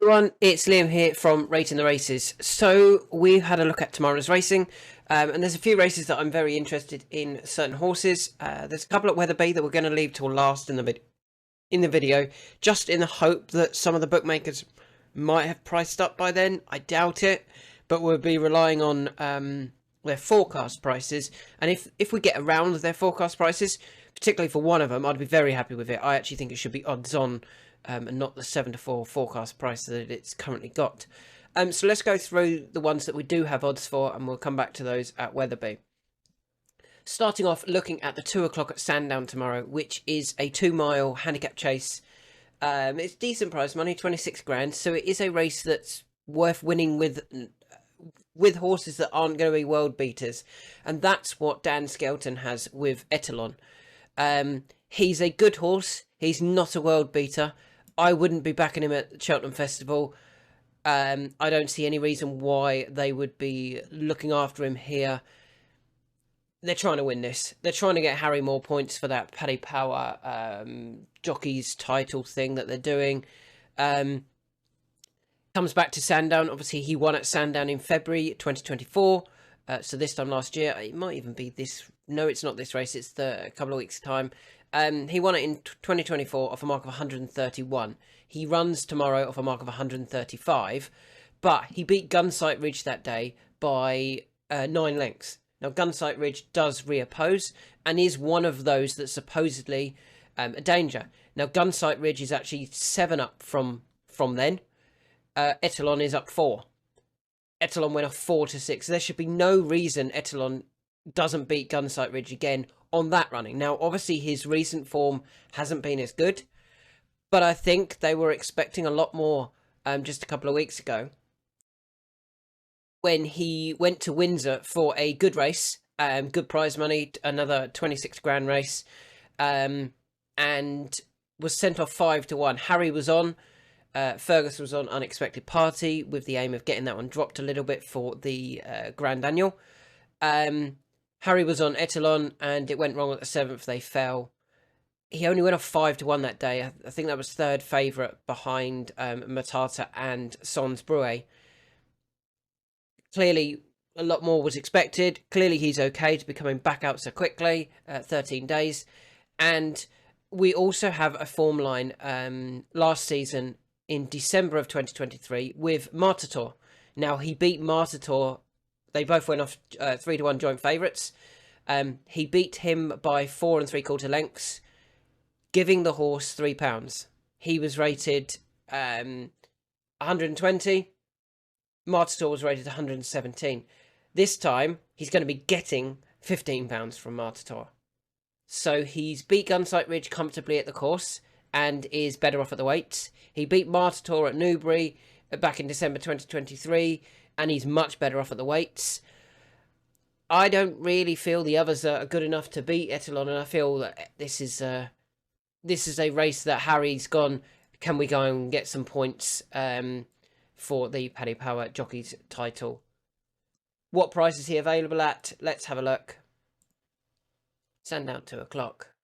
Everyone, it's Liam here from Rating the Races. So we've had a look at tomorrow's racing, and there's a few races that I'm very interested in. Certain horses. There's a couple at Wetherby that we're going to leave till last in the video, just in the hope that some of the bookmakers might have priced up by then. I doubt it, but we'll be relying on their forecast prices. And if we get around their forecast prices, particularly for one of them, I'd be very happy with it. I actually think it should be odds on. And not the 7-4 forecast price that it's currently got. So let's go through the ones that we do have odds for, and we'll come back to those at Wetherby. Starting off, looking at the 2 o'clock at Sandown tomorrow, which is a 2-mile handicap chase. It's decent prize money, 26 grand, so it is a race that's worth winning with horses that aren't going to be world beaters, and that's what Dan Skelton has with Etalon. He's a good horse. He's not a world beater. I wouldn't be backing him at the Cheltenham Festival. I don't see any reason why they would be looking after him here. They're trying to win this. They're trying to get Harry more points for that Paddy Power jockey's title thing that they're doing. Comes back to Sandown. Obviously, he won at Sandown in February 2024. So this time last year, it might even be this. No, it's not this race. It's a couple of weeks' time. He won it in 2024 off a mark of 131. He runs tomorrow off a mark of 135, but he beat Gunsight Ridge that day by 9 lengths. Now, Gunsight Ridge does reoppose and is one of those that's supposedly a danger. Now, Gunsight Ridge is actually 7 up from then. Etalon is up 4. Etalon went off 4 to 6. There should be no reason Etalon doesn't beat Gunsight Ridge again on that running. Now, obviously, his recent form hasn't been as good, but I think they were expecting a lot more just a couple of weeks ago when he went to Windsor for a good race, good prize money, another 26 grand race, and was sent off 5 to 1. Harry was on. Fergus was on Unexpected Party with the aim of getting that one dropped a little bit for the Grand Annual. Harry was on Etalon, and it went wrong at the 7th. They fell. He only went off 5 to 1 that day. I think that was third favourite behind Matata and Sons Bruet. Clearly, a lot more was expected. Clearly, he's okay to be coming back out so quickly, 13 days. And we also have a form line last season in December of 2023 with Martator. Now, he beat Martator. They both went off 3 to 1 joint favourites. He beat him by 4 3/4 lengths, giving the horse £3. He was rated 120. Martator was rated 117. This time, he's going to be getting £15 from Martator. So he's beat Gunsight Ridge comfortably at the course and is better off at the weights. He beat Martator at Newbury back in December 2023, and he's much better off at the weights. I don't really feel the others are good enough to beat Etalon, and I feel that this is a race that Harry's gone, can we go and get some points for the Paddy Power Jockey's title? What price is he available at? Let's have a look. Sandown 2 o'clock.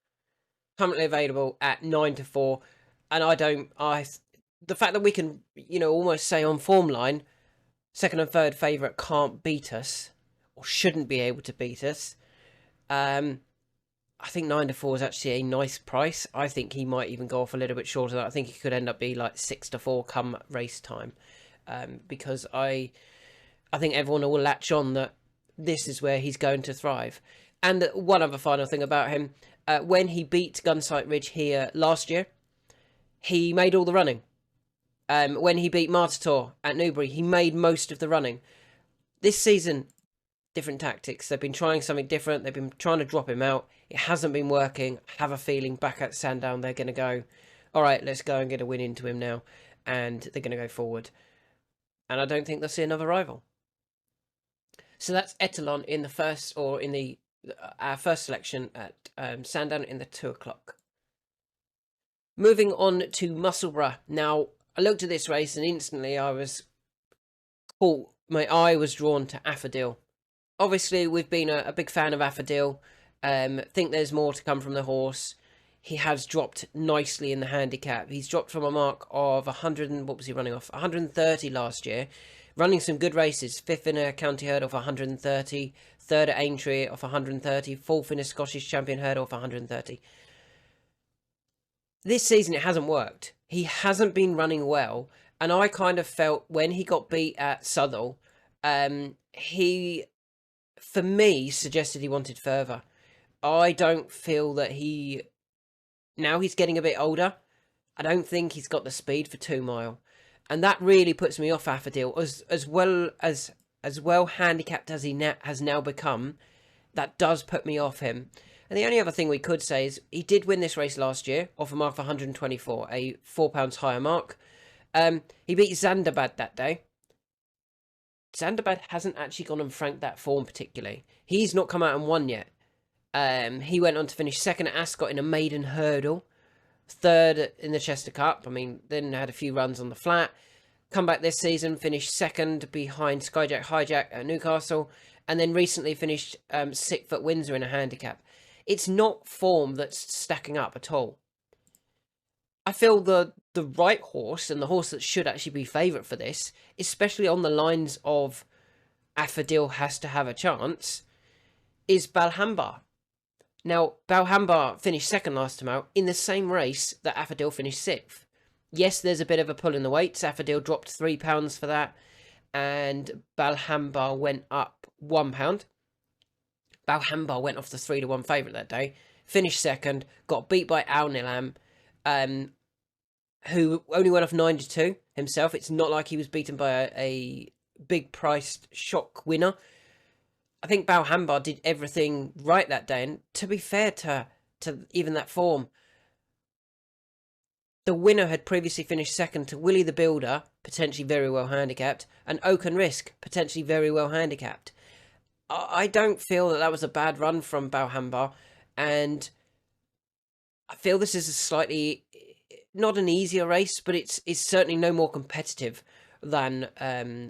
Currently available at 9 to 4. And the fact that we can, almost say on form line, second and third favourite can't beat us, or shouldn't be able to beat us. I think 9 to 4 is actually a nice price. I think he might even go off a little bit shorter than that. I think he could end up being like 6 to 4 come race time. Because I think everyone will latch on that this is where he's going to thrive. And one other final thing about him, when he beat Gunsight Ridge here last year, he made all the running. When he beat Martator at Newbury, he made most of the running. This season, different tactics. They've been trying something different. They've been trying to drop him out. It hasn't been working. I have a feeling back at Sandown, they're going to go, all right, let's go and get a win into him now. And they're going to go forward. And I don't think they'll see another rival. So that's Etalon in the first, or in the our first selection at Sandown in the 2 o'clock. Moving on to Musselburgh. Now, I looked at this race and instantly I was caught. My eye was drawn to Affordil. Obviously, we've been a big fan of Affordil. Think there's more to come from the horse. he has dropped nicely in the handicap. He's dropped from a mark of 100 and what was he running off? 130 last year. Running some good races. 5th in a county hurdle off 130. 3rd at Aintree off 130. 4th in a Scottish champion hurdle off 130. This season it hasn't worked. He hasn't been running well. And I kind of felt when he got beat at Southall, he, for me, suggested he wanted further. I don't feel that now he's getting a bit older, I don't think he's got the speed for 2 Mile. And that really puts me off Affordale. As well handicapped as he has now become, that does put me off him. And the only other thing we could say is he did win this race last year off a mark of 124, a £4 higher mark. He beat Zandabad that day. Zandabad hasn't actually gone and franked that form particularly. He's not come out and won yet. He went on to finish 2nd at Ascot in a maiden hurdle, 3rd in the Chester Cup. I mean, then had a few runs on the flat. Come back this season, finished 2nd behind Skyjack Hijack at Newcastle, and then recently finished 6th at Windsor in a handicap. It's not form that's stacking up at all. I feel the right horse, and the horse that should actually be favourite for this, especially on the lines of Affordale has to have a chance, is Balhambar. Now, Balhambar finished 2nd last time out in the same race that Affordale finished 6th. Yes, there's a bit of a pull in the weights. Affordale dropped £3 for that, and Balhambar went up £1. Balhambar went off the 3-1 favourite that day, finished 2nd, got beat by Al Nilam, who only went off 9-2 himself. It's not like he was beaten by a big priced shock winner. I think Balhambar did everything right that day, and to be fair to even that form, the winner had previously finished 2nd to Willie the Builder, potentially very well handicapped, and Oaken Risk, potentially very well handicapped. I don't feel that was a bad run from Balhambar, and I feel this is a slightly, not an easier race, but it's certainly no more competitive than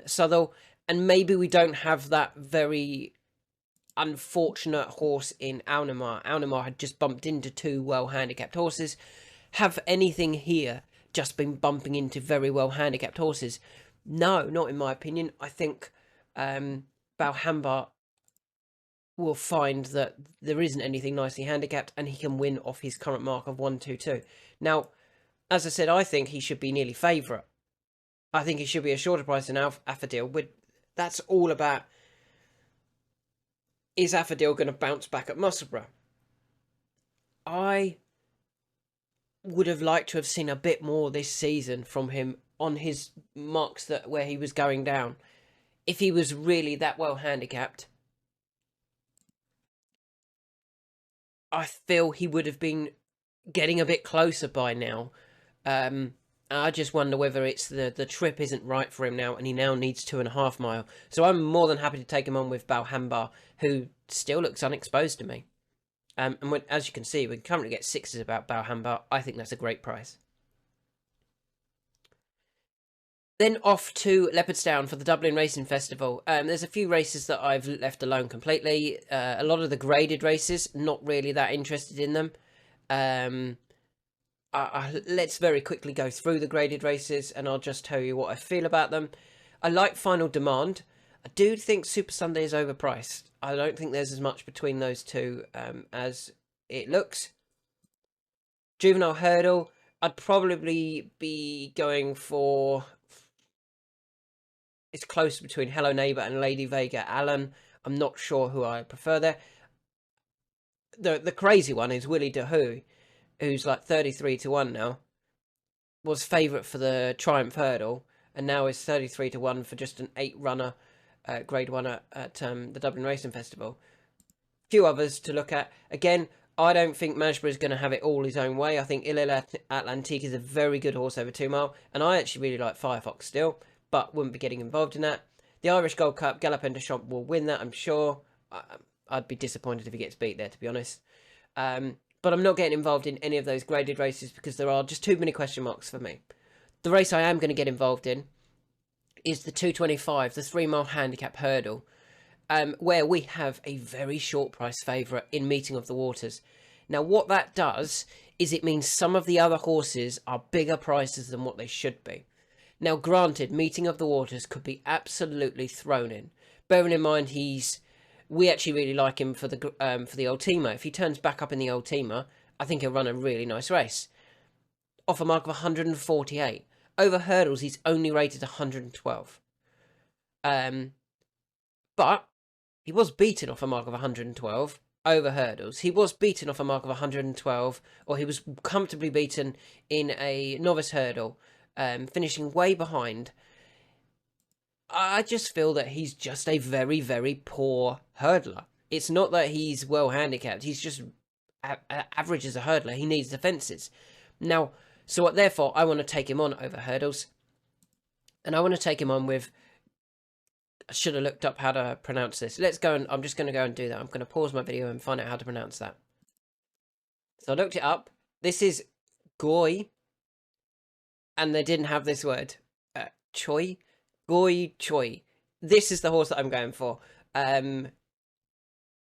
Southall, and maybe we don't have that very unfortunate horse in Alnamar. Alnamar had just bumped into 2 well handicapped horses. Have anything here just been bumping into very well handicapped horses? No, not in my opinion. I think Balhambar will find that there isn't anything nicely handicapped, and he can win off his current mark of 122. Now, as I said, I think he should be nearly favourite. I think he should be a shorter price than Affordale. That's all about, is Affordale going to bounce back at Musselburgh? I would have liked to have seen a bit more this season from him on his marks where he was going down. If he was really that well handicapped, I feel he would have been getting a bit closer by now. I just wonder whether it's the trip isn't right for him now, and he now needs 2.5 mile. So I'm more than happy to take him on with Balhambar, who still looks unexposed to me. And as you can see, we can currently get 6s about Balhambar. I think that's a great price. Then off to Leopardstown for the Dublin Racing Festival. There's a few races that I've left alone completely. A lot of the graded races, not really that interested in them. Let's very quickly go through the graded races, and I'll just tell you what I feel about them. I like Final Demand. I do think Super Sunday is overpriced. I don't think there's as much between those two as it looks. Juvenile Hurdle, I'd probably be going for... It's close between Hello Neighbour and Lady Vega Allen. I'm not sure who I prefer there. The crazy one is Willie DeHoo, who's like 33-1 now. Was favourite for the Triumph Hurdle, and now is 33-1 for just an 8-runner Grade 1 at the Dublin Racing Festival. A few others to look at. Again, I don't think Mashborough is going to have it all his own way. I think Il Atlantique is a very good horse over 2 mile, and I actually really like Firefox still, but wouldn't be getting involved in that. The Irish Gold Cup, Galopin de Champ will win that, I'm sure. I'd be disappointed if he gets beat there, to be honest. But I'm not getting involved in any of those graded races because there are just too many question marks for me. The race I am going to get involved in is the 225, the 3 mile handicap hurdle, where we have a very short price favourite in Meeting of the Waters. Now, what that does is it means some of the other horses are bigger prices than what they should be. Now, granted, Meeting of the Waters could be absolutely thrown in. Bearing in mind we actually really like him for the Ultima. If he turns back up in the Ultima, I think he'll run a really nice race. Off a mark of 148. Over hurdles, he's only rated 112. But he was beaten off a mark of 112 over hurdles. He was beaten off a mark of 112, or he was comfortably beaten in a novice hurdle, finishing way behind. I just feel that he's just a very, very poor hurdler. It's not that he's well handicapped. He's just average as a hurdler. He needs defences. Now, so therefore, I want to take him on over hurdles. And I want to take him on with... I should have looked up how to pronounce this. Let's go, and I'm just going to go and do that. I'm going to pause my video and find out how to pronounce that. So I looked it up. This is Goy. And they didn't have this word. Choi. Goy Choi. This is the horse that I'm going for.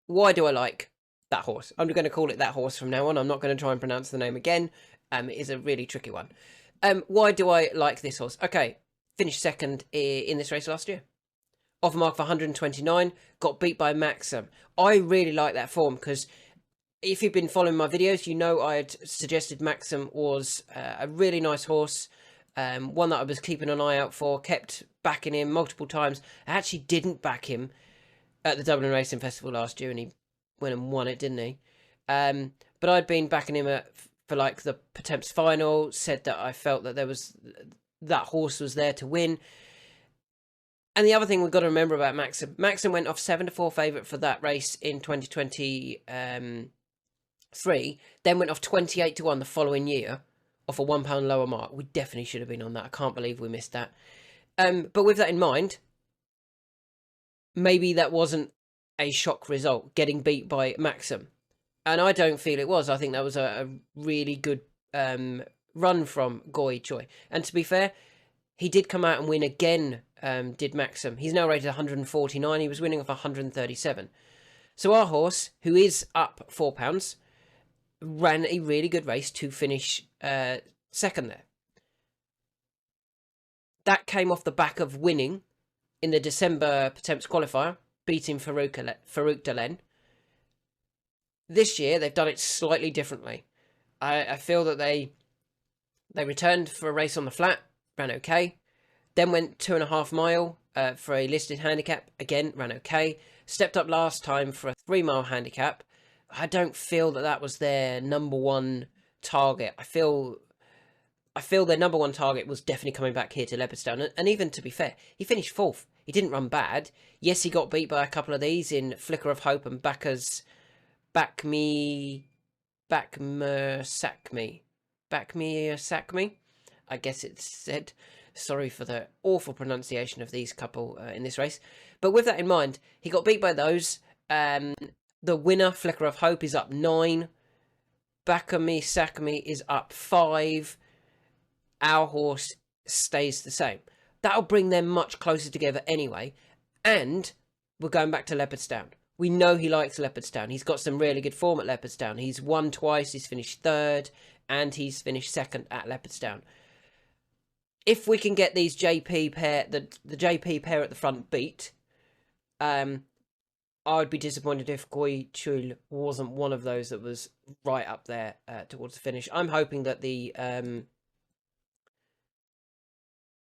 Why do I like that horse? I'm going to call it that horse from now on. I'm not going to try and pronounce the name again. It is a really tricky one. Why do I like this horse? Okay, finished second in this race last year. Off a mark of 129, got beat by Maxim. I really like that form because if you've been following my videos, you know I had suggested Maxim was a really nice horse. One that I was keeping an eye out for, kept backing him multiple times. I actually didn't back him at the Dublin Racing Festival last year, and he went and won it, didn't he? But I'd been backing him for like the Potemps final, said that I felt that that horse was there to win. And the other thing we've got to remember about Maxim went off 7-4 favourite for that race in 2023, then went off 28-1 the following year, off a £1 lower mark. We definitely should have been on that. I can't believe we missed that. But with that in mind, maybe that wasn't a shock result, getting beat by Maxim. And I don't feel it was. I think that was a really good run from Goy Choi. And to be fair, he did come out and win again, did Maxim. He's now rated 149. He was winning off 137. So our horse, who is up £4, ran a really good race to finish second there. That came off the back of winning in the December Potemps qualifier, beating Farouk Delen. This year, they've done it slightly differently. I feel that they returned for a race on the flat, ran okay. Then went 2.5 mile for a listed handicap, again, ran okay. Stepped up last time for a 3 mile handicap. I don't feel that was their number one target. I feel their number one target was definitely coming back here to Leopardstown. And even to be fair, he finished 4th. He didn't run bad. Yes, he got beat by a couple of these in Flicker of Hope and Backer's Back Me, Sack Me. I guess it's said. Sorry for the awful pronunciation of these couple in this race. But with that in mind, he got beat by those. The winner, Flicker of Hope, is up 9. Back Me, Sack Me is up 5. Our horse stays the same. That'll bring them much closer together anyway. And we're going back to Leopardstown. We know he likes Leopardstown. He's got some really good form at Leopardstown. He's won twice, he's finished 3rd, and he's finished 2nd at Leopardstown. If we can get these JP pair, the JP pair at the front beat, I would be disappointed if Goy Chul wasn't one of those that was right up there towards the finish. I'm hoping that the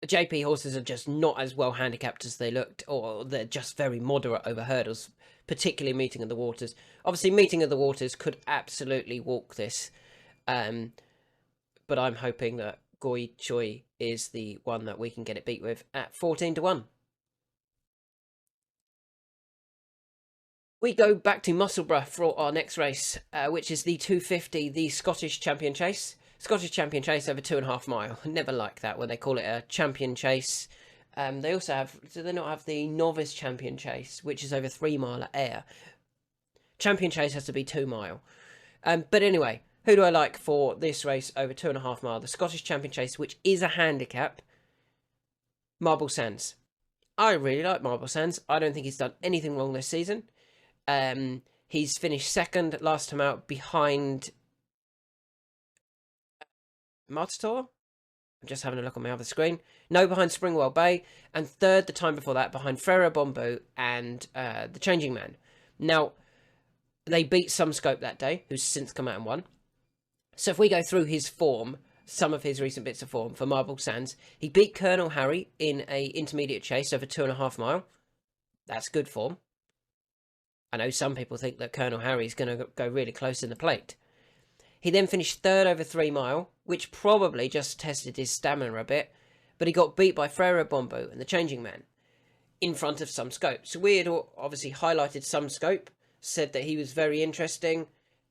JP horses are just not as well handicapped as they looked, or they're just very moderate over hurdles, particularly Meeting of the Waters. Obviously, Meeting of the Waters could absolutely walk this, but I'm hoping that Goy Choi is the one that we can get it beat with at 14-1. We go back to Musselburgh for our next race, which is the 250, the Scottish Champion Chase. Scottish Champion Chase over 2.5 mile. Never like that when they call it a Champion Chase. They also have, do they not have the Novice Champion Chase, which is over 3 mile at Ayr? Champion Chase has to be 2 mile. But anyway, who do I like for this race over 2.5 mile? The Scottish Champion Chase, which is a handicap. Marble Sands. I really like Marble Sands. I don't think he's done anything wrong this season. He's finished 2nd last time out behind Martator. I'm just having a look on my other screen. No, behind Springwell Bay. And third, the time before that, behind Frere Bombu and the Changing Man. Now, they beat Some Scope that day, who's since come out and won. So if we go through his form, some of his recent bits of form for Marble Sands, he beat Colonel Harry in a intermediate chase over 2.5 mile. That's good form. I know some people think that Colonel Harry is going to go really close in the plate. He then finished third over 3 mile, which probably just tested his stamina a bit, but he got beat by Frere Bombo and the Changing Man in front of Some Scope. So we had obviously highlighted Some Scope, said that he was very interesting.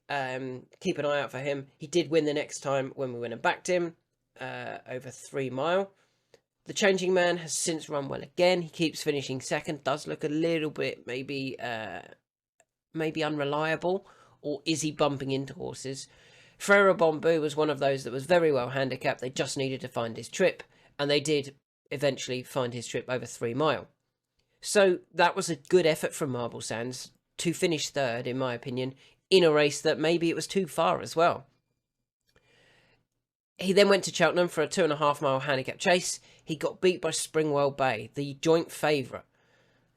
Keep an eye out for him. He did win the next time when we went and backed him over 3 mile. The Changing Man has since run well again. He keeps finishing second. Does look a little bit maybe unreliable, or is he bumping into horses? Frere Bombu was one of those that was very well handicapped. They just needed to find his trip, and they did eventually find his trip over 3 mile. So that was a good effort from Marble Sands to finish third, in my opinion, in a race that maybe it was too far as well. He then went to Cheltenham for a 2.5 mile handicap chase. He got beat by Springwell Bay, the joint favourite.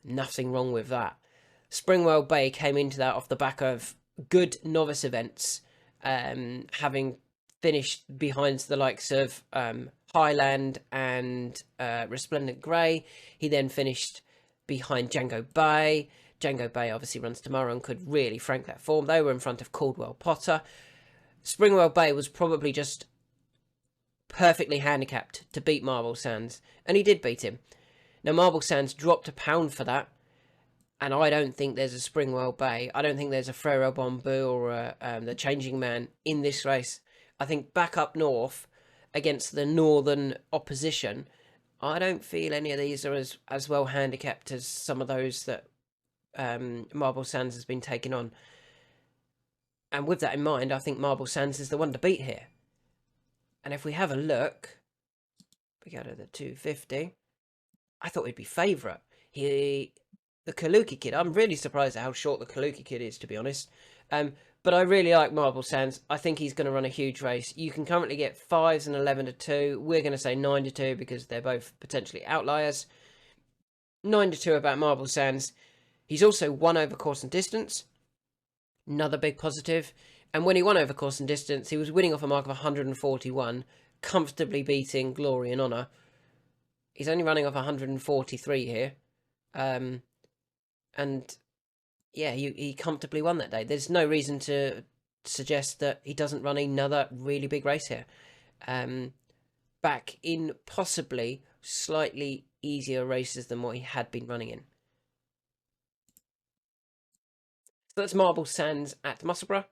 Nothing wrong with that. Springwell Bay came into that off the back of good novice events, having finished behind the likes of Highland and Resplendent Grey. He then finished behind Django Bay. Django Bay obviously runs tomorrow and could really frank that form. They were in front of Caldwell Potter. Springwell Bay was probably just perfectly handicapped to beat Marble Sands, and he did beat him. Now, Marble Sands dropped £1 for that, and I don't think there's a Springwell Bay. I don't think there's a Frere Bombu or the Changing Man in this race. I think back up north against the northern opposition, I don't feel any of these are as well handicapped as some of those that Marble Sands has been taking on. And with that in mind, I think Marble Sands is the one to beat here. And if we have a look, we go to the 250. I thought he'd be favourite. The Kaluki Kid. I'm really surprised at how short the Kaluki Kid is, to be honest. But I really like Marble Sands. I think he's going to run a huge race. You can currently get 5s and 11-2. We're going to say 9-2 because they're both potentially outliers. 9-2 about Marble Sands. He's also won over course and distance. Another big positive. And when he won over course and distance, he was winning off a mark of 141, comfortably beating Glory and Honour. He's only running off 143 here. And yeah, he comfortably won that day. There's no reason to suggest that he doesn't run another really big race here. Back in possibly slightly easier races than what he had been running in. So that's Marble Sands at Musselburgh.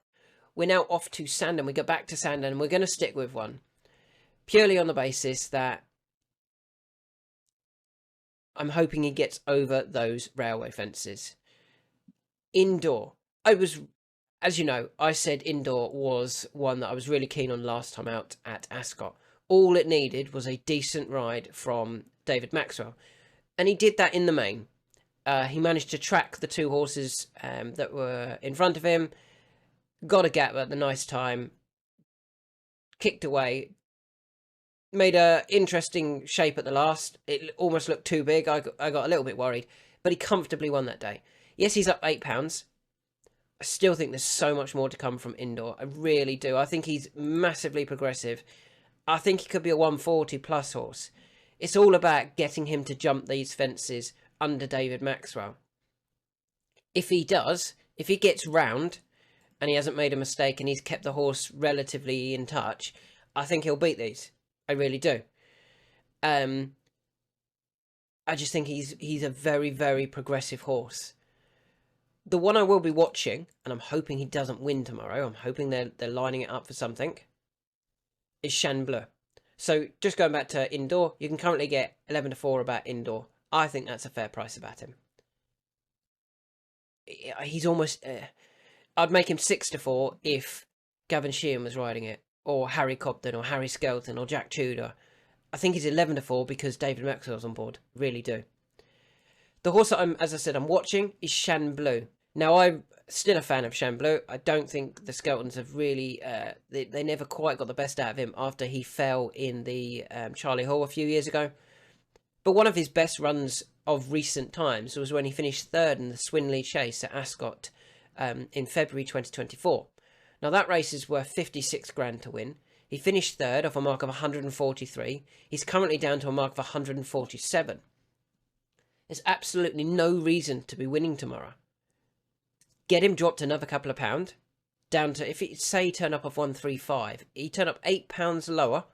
We're now off to Sandown. We go back to Sandown, and we're going to stick with one. Purely on the basis that I'm hoping he gets over those railway fences. Indoor. As you know, I said Indoor was one that I was really keen on last time out at Ascot. All it needed was a decent ride from David Maxwell. And he did that in the main. He managed to track the 2 horses that were in front of him. Got a gap at the nice time. Kicked away. Made a interesting shape at the last. It almost looked too big. I got a little bit worried. But he comfortably won that day. Yes, he's up £8. I still think there's so much more to come from Indoor. I really do. I think he's massively progressive. I think he could be a 140 plus horse. It's all about getting him to jump these fences under David Maxwell. If he does, if he gets round and he hasn't made a mistake and he's kept the horse relatively in touch, I think he'll beat these. I really do. I just think he's a very, very progressive horse. The one I will be watching, and I'm hoping he doesn't win tomorrow, I'm hoping they're lining it up for something, is Chan Bleu. So just going back to Indoor, you can currently get 11-4 about Indoor. I think that's a fair price about him. He's almost... I'd make him 6-4 if Gavin Sheehan was riding it, or Harry Cobden, or Harry Skelton, or Jack Tudor. I think he's 11-4 because David Maxwell's on board. Really do. The horse that as I said, I'm watching is Chan Bleu. Now, I'm still a fan of Chambleu. I don't think the Skeltons have really... they never quite got the best out of him after he fell in the Charlie Hall a few years ago. But one of his best runs of recent times was when he finished third in the Swinley Chase at Ascot in February 2024. Now, that race is worth 56 grand to win. He finished third off a mark of 143. He's currently down to a mark of 147. There's absolutely no reason to be winning tomorrow. Get him dropped another couple of pounds, down to, if he say turn up of 135, he turned up £8 lower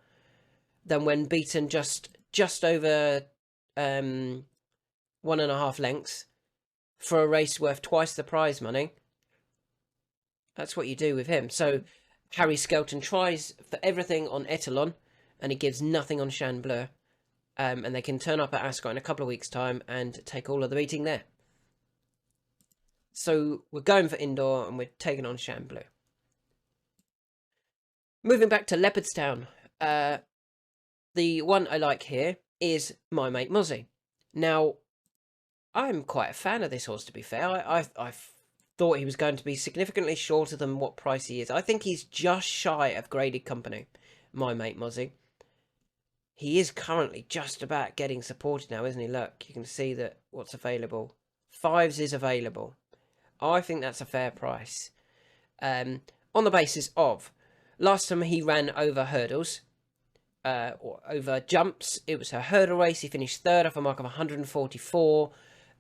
than when beaten just over 1.5 lengths for a race worth twice the prize money. That's what you do with him. So Harry Skelton tries for everything on Etalon, and he gives nothing on Chambleu. And they can turn up at Ascot in a couple of weeks' time and take all of the beating there. So we're going for indoor, and we're taking on Chambleu. Moving back to Leopardstown, the one I like here is My Mate Mozzie. Now, I'm quite a fan of this horse, to be fair. I thought he was going to be significantly shorter than what price he is. I think he's just shy of graded company, My Mate Mozzie. He is currently just about getting supported now, isn't he? Look, you can see that what's available. 5s is available. I think that's a fair price. On the basis of, last time he ran over hurdles, or over jumps, it was a hurdle race. He finished third off a mark of 144,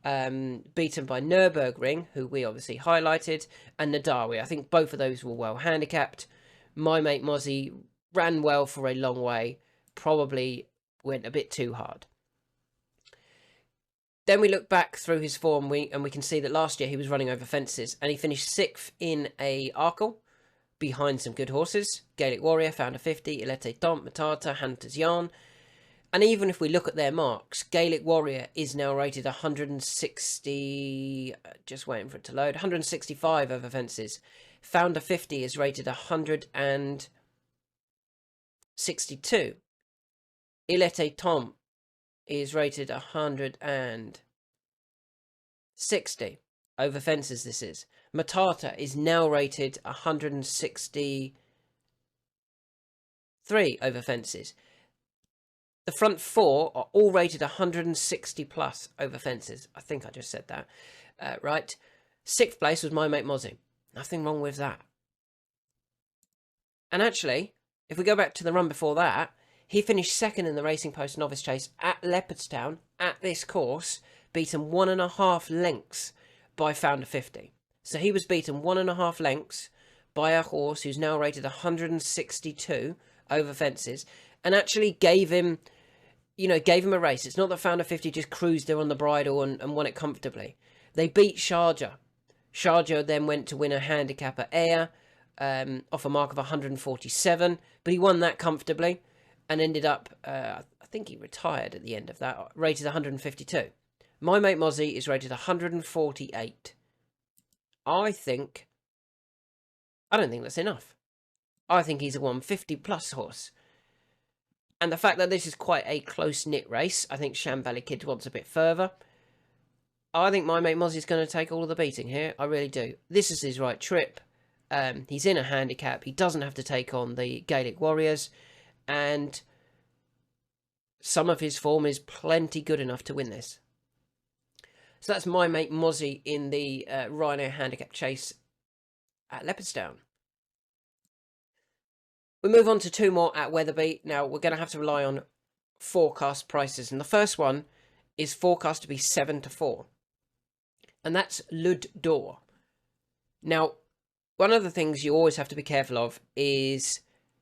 beaten by Nürburgring, who we obviously highlighted, and Nadawi. I think both of those were well handicapped. My Mate Mozzie ran well for a long way, probably went a bit too hard. Then we look back through his form, and we can see that last year he was running over fences, and he finished 6th in a Arkle, behind some good horses. Gaelic Warrior, Founder 50, Ilete Tomp, Matata, Hunter's Yarn. And even if we look at their marks, Gaelic Warrior is now rated 160... just waiting for it to load. 165 over fences. Founder 50 is rated 162. Ilete Tomp is rated 160 over fences. This is Matata is now rated 163 over fences. The front 4 are all rated 160 plus over fences. I think I just said that right. 6th place was My Mate Mozzie. Nothing wrong with that. And actually, if we go back to the run before that, he finished 2nd in the Racing Post Novice Chase at Leopardstown at this course, beaten 1.5 lengths by Founder 50. So he was beaten 1.5 lengths by a horse who's now rated 162 over fences, and actually gave him a race. It's not that Founder 50 just cruised there on the bridle and won it comfortably. They beat Sharjah. Sharjah then went to win a handicapper Air off a mark of 147, but he won that comfortably. And ended up, I think he retired at the end of that, rated 152. My Mate Mozzie is rated 148. I don't think that's enough. I think he's a 150 plus horse. And the fact that this is quite a close-knit race, I think Sham Valley Kid wants a bit further. I think My Mate Mozzie is going to take all of the beating here. I really do. This is his right trip. He's in a handicap. He doesn't have to take on the Gaelic Warriors. And some of his form is plenty good enough to win this. So that's My Mate Mozzie in the Rhino Handicap Chase at Leopardstown. We move on to 2 more at Wetherby. Now, we're going to have to rely on forecast prices. And the first one is forecast to be 7-4. And that's Lud d'Or. Now, one of the things you always have to be careful of is,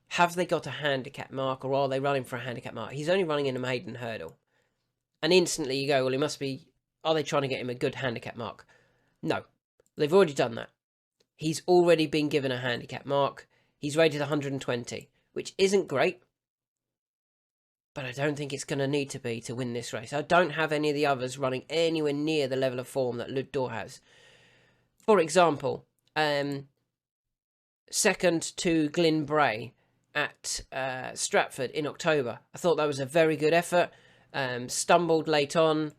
have they got a handicap mark, or are they running for a handicap mark? He's only running in a maiden hurdle. And instantly you go, well, he must be... Are they trying to get him a good handicap mark? No. They've already done that. He's already been given a handicap mark. He's rated 120, which isn't great. But I don't think it's going to need to be to win this race. I don't have any of the others running anywhere near the level of form that Lud d'Or has. For example, second to Glyn Bray at Stratford in October. I thought that was a very good effort. Stumbled late on.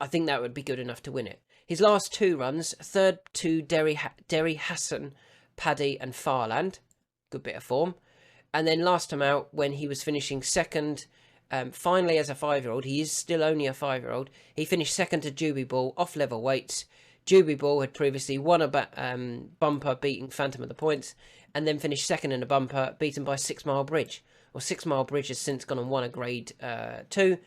I think that would be good enough to win it. His last 2 runs, third to Derry Hassan, Paddy and Farland. Good bit of form. And then last time out, when he was finishing second, finally as a 5-year-old, he is still only a 5-year-old, he finished second to Juby Ball off level weights. Juby Ball had previously won a bumper, beating Phantom of the Points, and then finished second in a bumper, beaten by 6 Mile Bridge. Well, 6 Mile Bridge has since gone and won a Grade 2,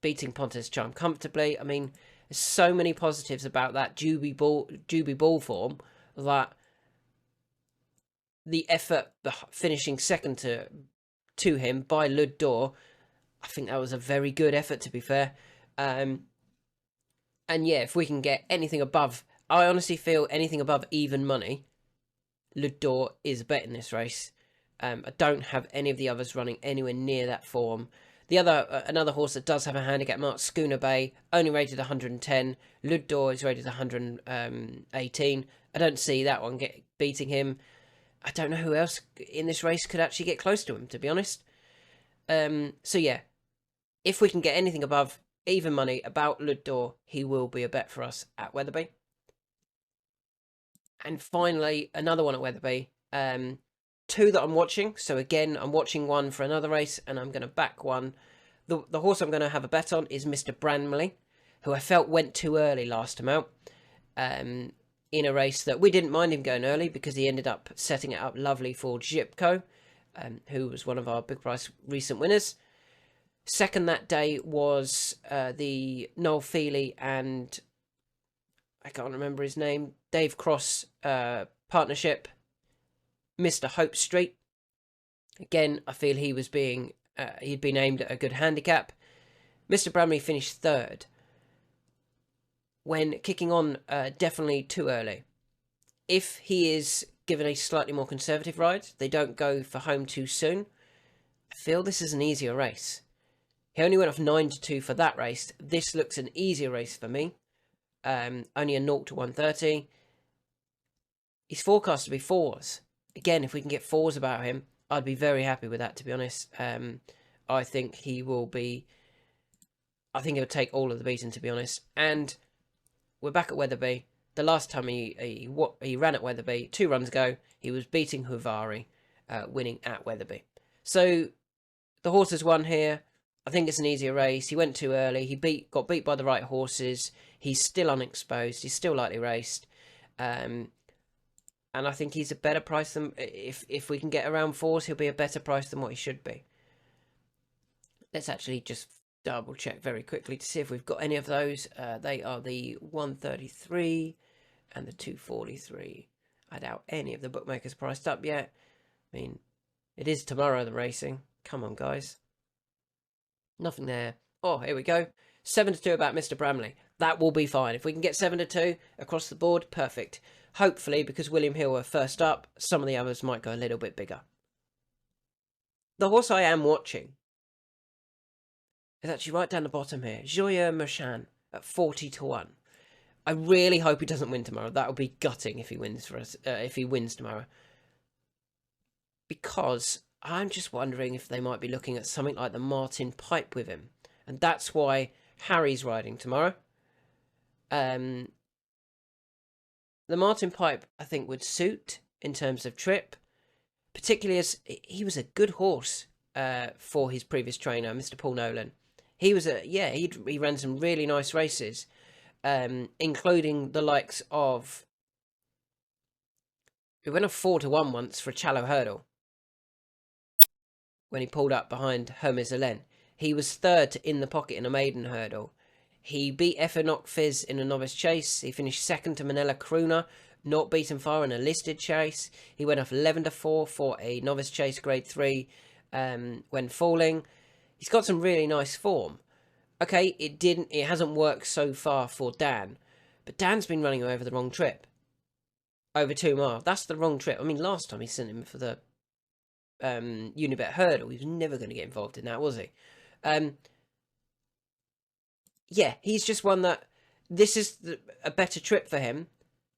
beating Pontus Charm comfortably. I mean, there's so many positives about that Juby Ball form, that the effort finishing second to him by Lud Dor, I think that was a very good effort, to be fair. And yeah, if we can get anything above, I honestly feel anything above even money, Lud Dor is a bet in this race. I don't have any of the others running anywhere near that form. The other, another horse that does have a handicap mark, Schooner Bay, only rated 110. Lud Dor is rated 118. I don't see that one beating him. I don't know who else in this race could actually get close to him, to be honest. So yeah, if we can get anything above even money about Lud Dor, he will be a bet for us at Wetherby. And finally, another one at Wetherby. 2 that I'm watching. So again, I'm watching one for another race, and I'm going to back one. The horse I'm going to have a bet on is Mr. Branmley, who I felt went too early last time out. In a race that we didn't mind him going early, because he ended up setting it up lovely for Zipko, who was one of our big price recent winners. Second that day was the Noel Feely and I can't remember his name, Dave Cross partnership, Mr. Hope Street. Again, I feel he was he'd been aimed at a good handicap. Mr. Bramley finished 3rd. When kicking on definitely too early. If he is given a slightly more conservative ride, they don't go for home too soon, I feel this is an easier race. He only went off 9-2 for that race. This looks an easier race for me. Only a 0 to 130. He's forecast to be 4s. Again, if we can get 4s about him, I'd be very happy with that, to be honest. I think he will be... I think he'll take all of the beating, to be honest. And we're back at Wetherby. The last time he ran at Wetherby, 2 runs ago, he was beating Huvari, winning at Wetherby. So the horse has won here. I think it's an easier race. He went too early. He got beat by the right horses. He's still unexposed. He's still lightly raced. And I think he's a better price than... If we can get around 4s, he'll be a better price than what he should be. Let's actually just double check very quickly to see if we've got any of those. They are the 133 and the 243. I doubt any of the bookmakers priced up yet. I mean, it is tomorrow, the racing. Come on, guys. Nothing there. Oh, here we go. 7-2 about Mr. Bramley. That will be fine. If we can get 7-2 across the board, perfect. Hopefully, because William Hill were first up, some of the others might go a little bit bigger. The horse I am watching is actually right down the bottom here. Joyeux Merchan at 40-1. I really hope he doesn't win tomorrow. That would be gutting if he wins for us. If he wins tomorrow, because I'm just wondering if they might be looking at something like the Martin Pipe with him, and that's why Harry's riding tomorrow. The Martin Pipe, I think, would suit in terms of trip, particularly as he was a good horse for his previous trainer, Mr. Paul Nolan. He was he ran some really nice races, including the likes of... He went off 4-1 once for a Challow Hurdle when he pulled up behind Hermes Hélène. He was 3rd in the pocket in a maiden hurdle. He beat Effinok Fizz in a novice chase. He finished 2nd to Manila Crooner, not beaten far in a listed chase. He went off 11-4 for a novice chase grade 3 when falling. He's got some really nice form. Okay, it hasn't worked so far for Dan, but Dan's been running over the wrong trip. Over 2 miles. That's the wrong trip. I mean, last time he sent him for the Unibet hurdle, he was never going to get involved in that, was he? Yeah, he's just one that... This is a better trip for him.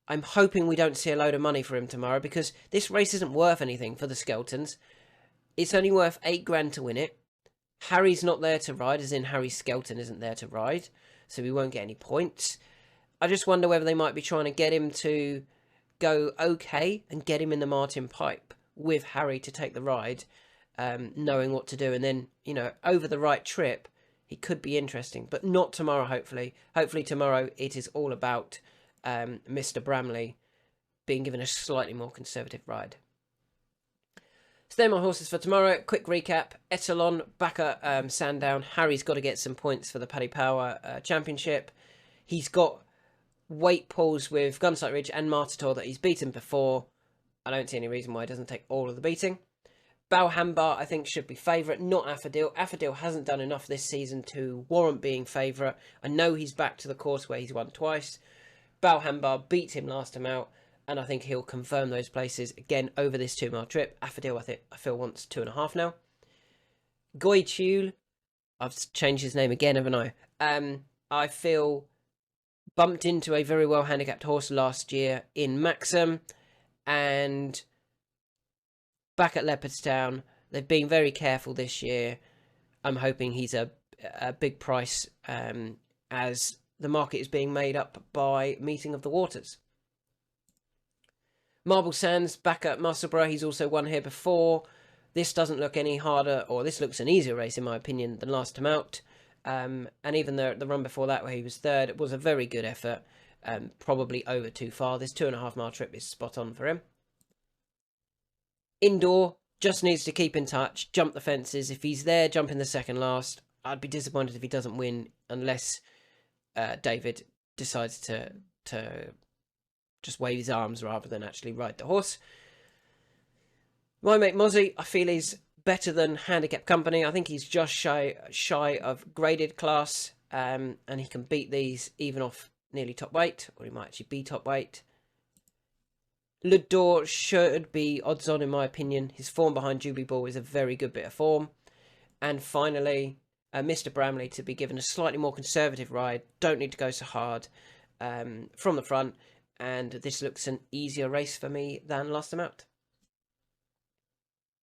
I'm hoping we don't see a load of money for him tomorrow, because this race isn't worth anything for the Skeltons. It's only worth 8 grand to win it. Harry's not there to ride, as in Harry Skelton isn't there to ride, so we won't get any points. I just wonder whether they might be trying to get him to go okay and get him in the Martin Pipe with Harry to take the ride, knowing what to do. And then, you know, over the right trip, he could be interesting, but not tomorrow, hopefully. Hopefully tomorrow it is all about Mr. Bramley being given a slightly more conservative ride. So they're my horses for tomorrow. Quick recap. Etalon back at Sandown. Harry's got to get some points for the Paddy Power Championship. He's got weight pulls with Gunsight Ridge and Martyr that he's beaten before. I don't see any reason why he doesn't take all of the beating. Balhambar, I think, should be favourite, not Affadil. Affadil hasn't done enough this season to warrant being favourite. I know he's back to the course where he's won twice. Balhambar beat him last time out, and I think he'll confirm those places again over this 2-mile trip. Affadil, I feel, wants 2.5 now. Goy Chul, I've changed his name again, haven't I? I feel bumped into a very well handicapped horse last year in Maxim, and back at Leopardstown, they've been very careful this year. I'm hoping he's a big price as the market is being made up by Meeting of the Waters. Marble Sands back at Musselburgh. He's also won here before. This doesn't look any harder, or this looks an easier race in my opinion than last time out. And even the run before that where he was third, it was a very good effort. Probably over too far. This 2.5 mile trip is spot on for him. Indoor, just needs to keep in touch, jump the fences. If he's there, jumping the second last. I'd be disappointed if he doesn't win unless David decides to just wave his arms rather than actually ride the horse. My mate Mozzie, I feel he's better than Handicap Company. I think he's just shy of graded class, and he can beat these even off nearly top weight, or he might actually be top weight. Ludor should be odds on in my opinion. His form behind Jubilee Ball is a very good bit of form. And finally, Mr. Bramley to be given a slightly more conservative ride. Don't need to go so hard from the front. And this looks an easier race for me than last time out.